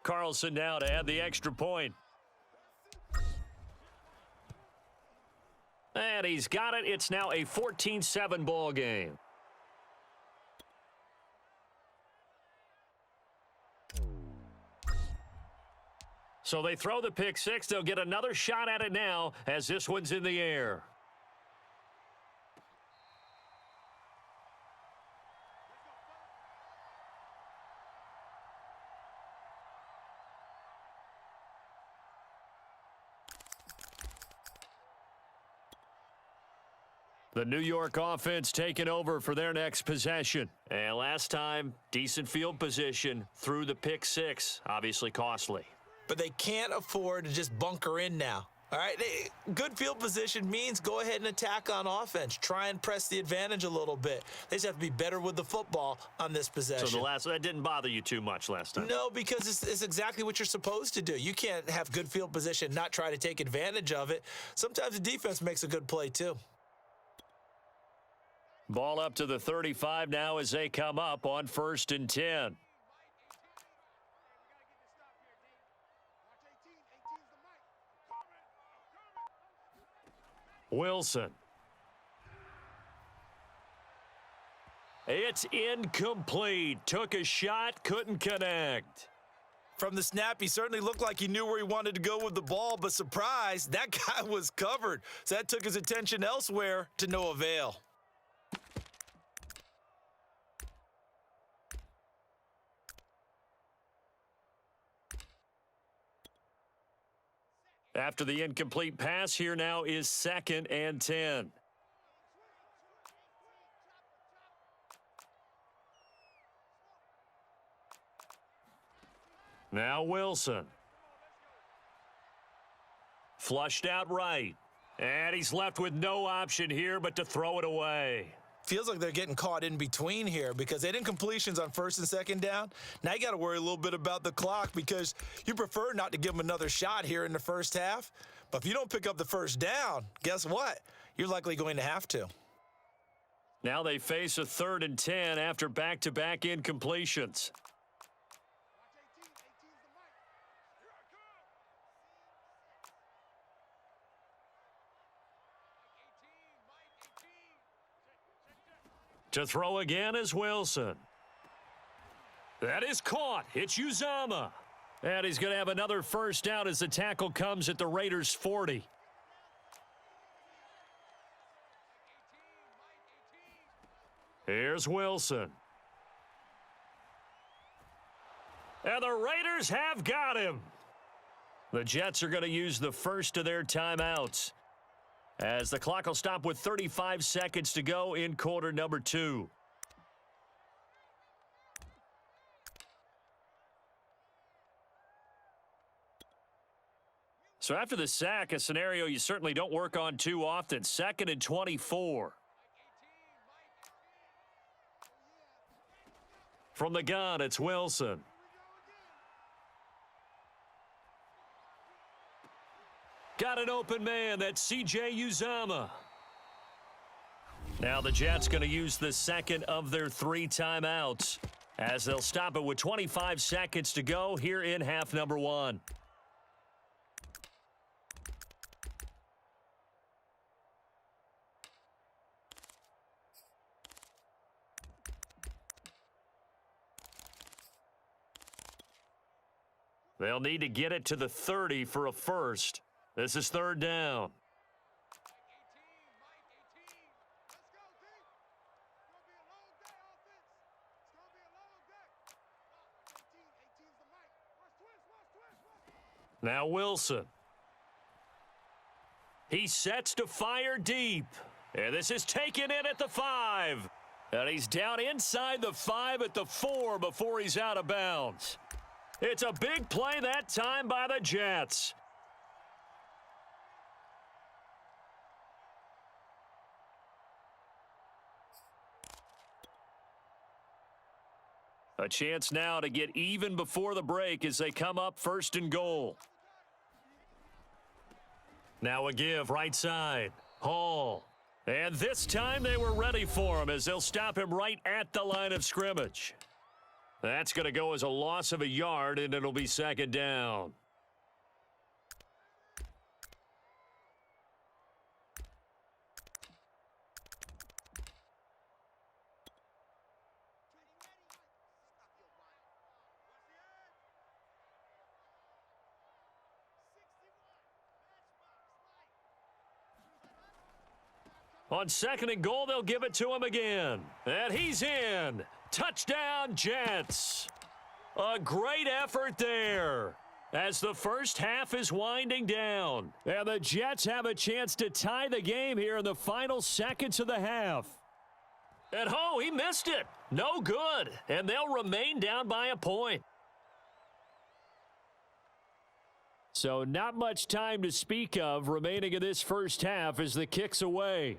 Carlson now to add the extra point. And he's got it. It's now a 14-7 ball game. So they throw the pick six. They'll get another shot at it now as this one's in the air. The New York offense taking over for their next possession. And last time, decent field position through the pick six. Obviously costly. But they can't afford to just bunker in now. All right, good field position means go ahead and attack on offense. Try and press the advantage a little bit. They just have to be better with the football on this possession. So that didn't bother you too much last time? No, because it's exactly what you're supposed to do. You can't have good field position, not try to take advantage of it. Sometimes the defense makes a good play too. Ball up to the 35 now as they come up on 1st and 10. Wilson. It's incomplete. Took a shot, couldn't connect. From the snap, he certainly looked like he knew where he wanted to go with the ball, but surprise, that guy was covered. So that took his attention elsewhere to no avail. After the incomplete pass, here now is 2nd and 10. Now Wilson. Flushed out right. And he's left with no option here but to throw it away. Feels like they're getting caught in between here because they didn't incompletions on 1st and 2nd down. Now you got to worry a little bit about the clock because you prefer not to give them another shot here in the first half. But if you don't pick up the first down, guess what? You're likely going to have to. Now they face a 3rd and 10 after back-to-back incompletions. To throw again is Wilson. That is caught. It's Uzama. And he's going to have another first down as the tackle comes at the Raiders' 40. Here's Wilson. And the Raiders have got him. The Jets are going to use the first of their timeouts, as the clock will stop with 35 seconds to go in quarter number 2. So after the sack, a scenario you certainly don't work on too often. 2nd and 24. From the gun, it's Wilson. Got an open man. That's C.J. Uzama. Now the Jets going to use the second of their 3 timeouts, as they'll stop it with 25 seconds to go here in half number 1. They'll need to get it to the 30 for a first. This is 3rd down. Now Wilson. He sets to fire deep. And this is taken in at the 5. And he's down inside the 5 at the 4 before he's out of bounds. It's a big play that time by the Jets. A chance now to get even before the break as they come up 1st and goal. Now a give right side. Hall. And this time they were ready for him as they'll stop him right at the line of scrimmage. That's going to go as a loss of a yard, and it'll be second down. On second and goal, they'll give it to him again. And he's in. Touchdown, Jets. A great effort there as the first half is winding down. And the Jets have a chance to tie the game here in the final seconds of the half. And oh, he missed it. No good. And they'll remain down by a point. So not much time to speak of remaining in this first half as the kick's away.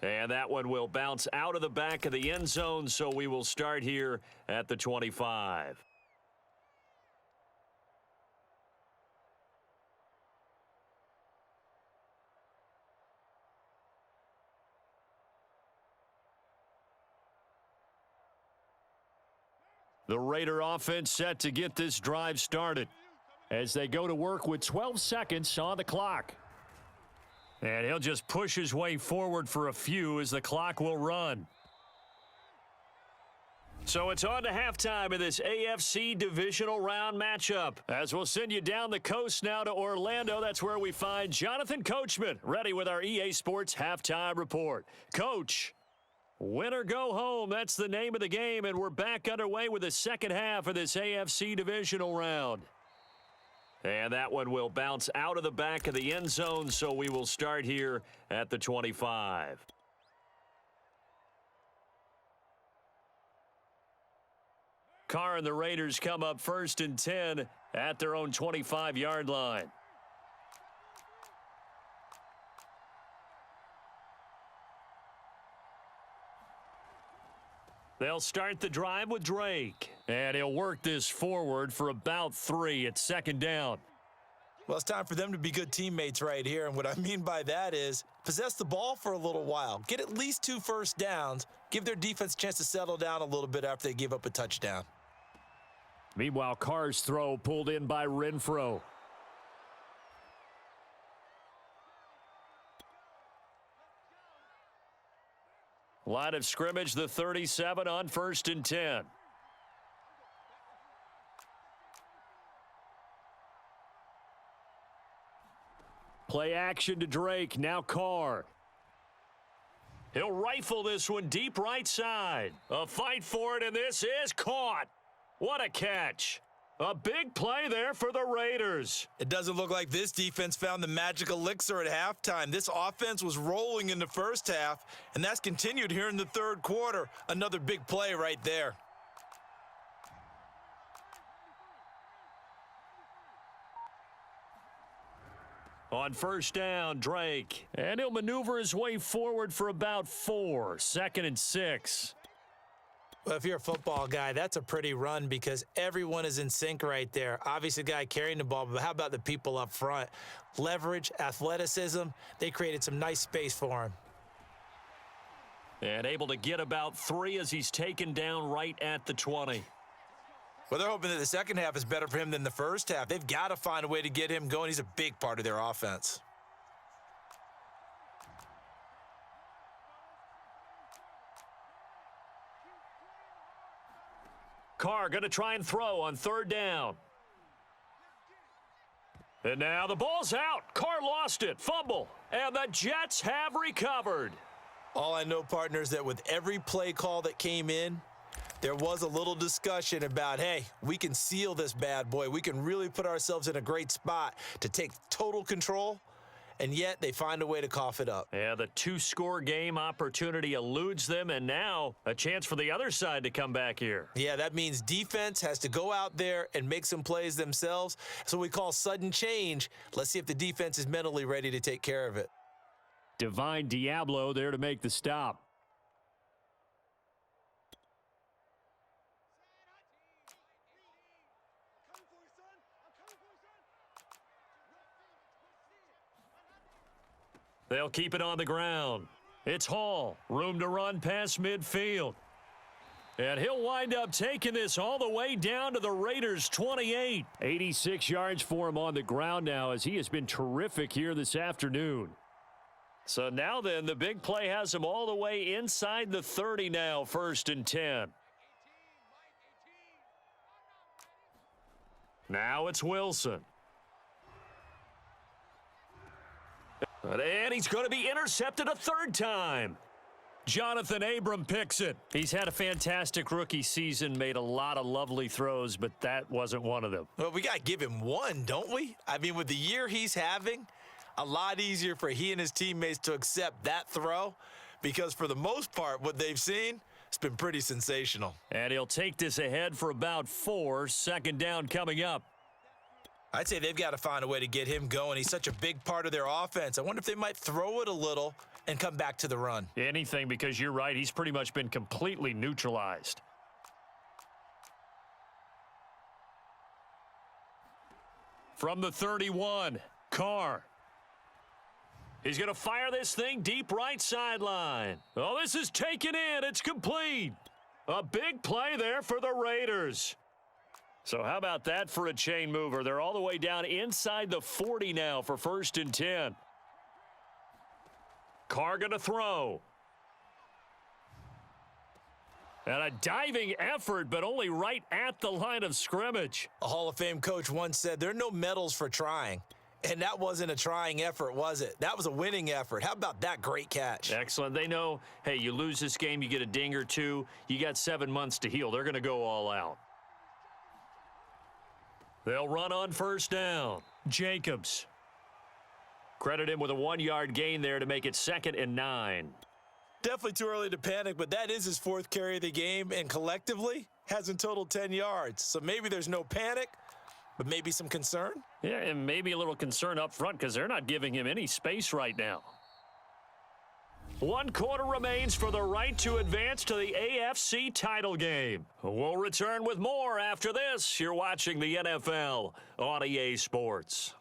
And that one will bounce out of the back of the end zone, so we will start here at the 25. The Raider offense set to get this drive started as they go to work with 12 seconds on the clock. And he'll just push his way forward for a few as the clock will run. So it's on to halftime in this AFC divisional round matchup. As we'll send you down the coast now to Orlando, that's where we find Jonathan Coachman, ready with our EA Sports halftime report. Coach, win or go home, that's the name of the game, and we're back underway with the second half of this AFC divisional round. And that one will bounce out of the back of the end zone, so we will start here at the 25. Carr and the Raiders come up 1st and 10 at their own 25-yard line. They'll start the drive with Drake. And he'll work this forward for about 3 at second down. Well, it's time for them to be good teammates right here. And what I mean by that is possess the ball for a little while. Get at least 2 first downs. Give their defense a chance to settle down a little bit after they give up a touchdown. Meanwhile, Carr's throw pulled in by Renfro. Line of scrimmage, the 37 on 1st and 10. Play action to Drake, now Carr. He'll rifle this one deep right side. A fight for it, and this is caught. What a catch. A big play there for the Raiders. It doesn't look like this defense found the magic elixir at halftime. This offense was rolling in the first half, and that's continued here in the third quarter. Another big play right there. On 1st down, Drake. And he'll maneuver his way forward for about 4. 2nd and 6. Well, if you're a football guy, that's a pretty run because everyone is in sync right there. Obviously, the guy carrying the ball, but how about the people up front? Leverage, athleticism, they created some nice space for him. And able to get about 3 as he's taken down right at the 20. Well, they're hoping that the second half is better for him than the first half. They've got to find a way to get him going. He's a big part of their offense. Carr going to try and throw on 3rd down. And now the ball's out. Carr lost it. Fumble. And the Jets have recovered. All I know, partner, is that with every play call that came in, there was a little discussion about, hey, we can seal this bad boy. We can really put ourselves in a great spot to take total control, and yet they find a way to cough it up. Yeah, the 2-score game opportunity eludes them, and now a chance for the other side to come back here. Yeah, that means defense has to go out there and make some plays themselves. So we call sudden change. Let's see if the defense is mentally ready to take care of it. Divine Diablo there to make the stop. They'll keep it on the ground. It's Hall. Room to run past midfield. And he'll wind up taking this all the way down to the Raiders' 28. 86 yards for him on the ground now as he has been terrific here this afternoon. So now then, the big play has him all the way inside the 30 now, 1st and 10. Now it's Wilson. And he's going to be intercepted a 3rd time. Jonathan Abram picks it. He's had a fantastic rookie season, made a lot of lovely throws, but that wasn't one of them. Well, we got to give him one, don't we? I mean, with the year he's having, a lot easier for he and his teammates to accept that throw because for the most part, what they've seen, it's been pretty sensational. And he'll take this ahead for about 4. 2nd down coming up. I'd say they've got to find a way to get him going. He's such a big part of their offense. I wonder if they might throw it a little and come back to the run. Anything, because you're right. He's pretty much been completely neutralized. From the 31, Carr. He's going to fire this thing deep right sideline. Oh, this is taken in. It's complete. A big play there for the Raiders. So how about that for a chain mover? They're all the way down inside the 40 now for 1st and 10. Carr going to throw. And a diving effort, but only right at the line of scrimmage. A Hall of Fame coach once said, there are no medals for trying. And that wasn't a trying effort, was it? That was a winning effort. How about that great catch? Excellent. They know, hey, you lose this game, you get a ding or two. You got 7 months to heal. They're going to go all out. They'll run on 1st down. Jacobs. Credit him with a 1-yard gain there to make it 2nd and 9. Definitely too early to panic, but that is his 4th carry of the game, and collectively hasn't totaled 10 yards. So maybe there's no panic, but maybe some concern? Yeah, and maybe a little concern up front because they're not giving him any space right now. 1 quarter remains for the right to advance to the AFC title game. We'll return with more after this. You're watching the NFL on EA Sports.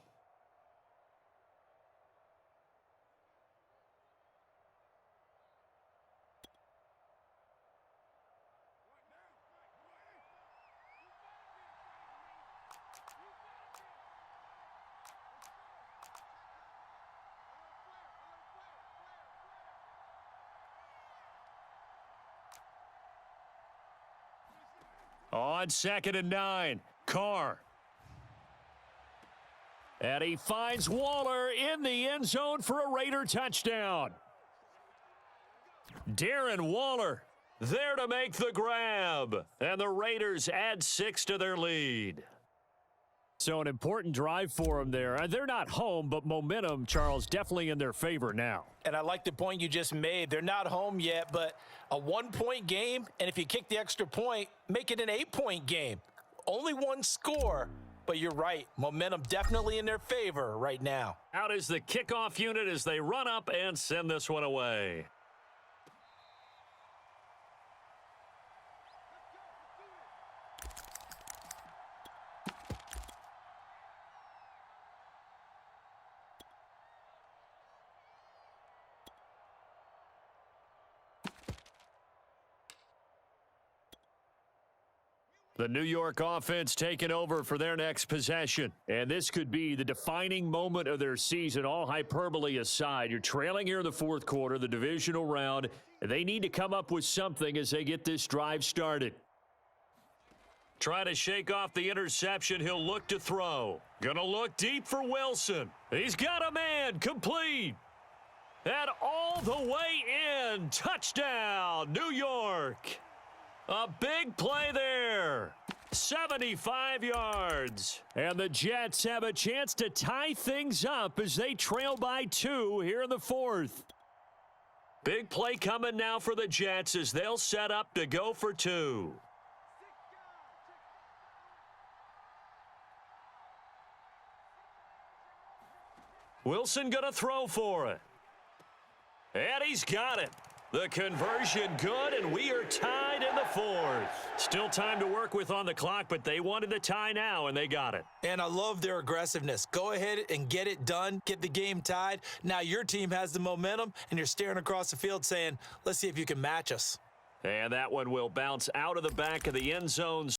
On 2nd and 9, Carr. And he finds Waller in the end zone for a Raider touchdown. Darren Waller there to make the grab. And the Raiders add 6 to their lead. So an important drive for them there. They're not home, but momentum, Charles, definitely in their favor now. And I like the point you just made. They're not home yet, but a 1-point game, and if you kick the extra point, make it an 8-point game. Only 1 score, but you're right. Momentum definitely in their favor right now. Out is the kickoff unit as they run up and send this one away. The New York offense taking over for their next possession. And this could be the defining moment of their season, all hyperbole aside. You're trailing here in the 4th quarter, the divisional round. They need to come up with something as they get this drive started. Try to shake off the interception. He'll look to throw. Gonna look deep for Wilson. He's got a man. Complete. And all the way in. Touchdown, New York. A big play there. 75 yards. And the Jets have a chance to tie things up as they trail by 2 here in the 4th. Big play coming now for the Jets as they'll set up to go for 2. Wilson gonna throw for it. And he's got it. The conversion good, and we are tied in the 4th. Still time to work with on the clock, but they wanted the tie now, and they got it. And I love their aggressiveness. Go ahead and get it done. Get the game tied. Now your team has the momentum, and you're staring across the field saying, let's see if you can match us. And that one will bounce out of the back of the end zone.